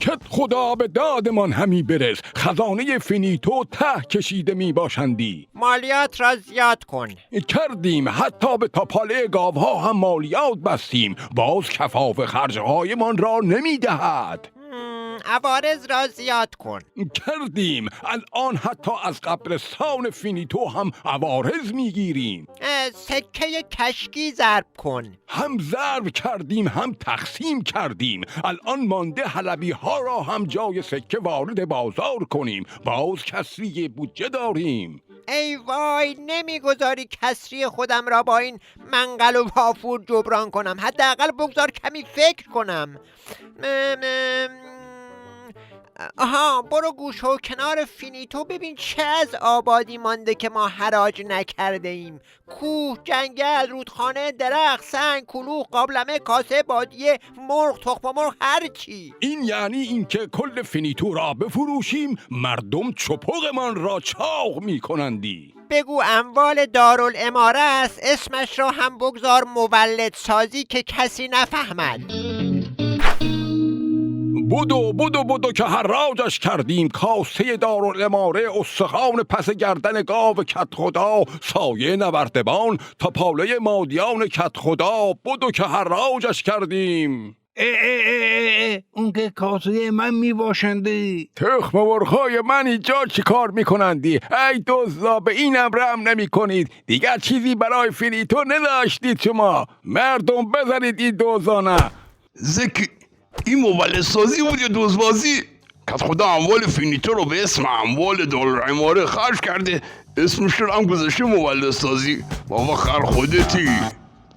کت خدا به دادمان همی برس، خزانه فینیتو ته کشیده می باشندی. مالیات را زیاد کن. کردیم، حتی به تاپاله گاوها هم مالیات بستیم، باز کفاف خرجهایمان را نمی دهد. عوارض را زیاد کن. کردیم، الان حتی از قبرستان فینیتو هم عوارض میگیریم. سکه کشکی ضرب کن. هم ضرب کردیم هم تقسیم کردیم، الان مانده حلبی ها را هم جای سکه وارد بازار کنیم، باز کسری بودجه داریم. ای وای، نمیگذاری کسری خودم را با این منقل و وافور جبران کنم. حداقل بگذار کمی فکر کنم. آها، برو گوشه و کنار فینیتو ببین چه از آبادی مانده که ما حراج نکرده ایم. کوه، جنگل، رودخانه، درخت، سنگ، کلوخ، قابلمه، کاسه، بادیه، مرغ، تخم مرغ، هر چی. این یعنی اینکه کل فینیتو را بفروشیم، مردم چپقمان را چاق می کنندی. بگو اموال دارالاماره است، اسمش را هم بگذار مولد سازی که کسی نفهمد. بدو که حراجش کردیم، کاسه دارالاماره، استخوان پس گردن گاو کت خدا، سایه نوردبان، تاپاله مادیان کت خدا، بدو که حراجش کردیم. اون که کاسه من می باشنده. تخم مرغ‌های من اینجا چی کار میکنندی؟ ای دزدا، به اینم رحم نمی کنید. دیگر چیزی برای فینیتو نداشتید شما. مردم بزنید این دوزانه. زکی، این مولد سازی بود یا دوزبازی؟ کت خدا اموال فینیتو رو به اسم اموال دارالاماره خرج کرده، اسمش رو هم گذاشته مولد سازی. بابا خر خودتی.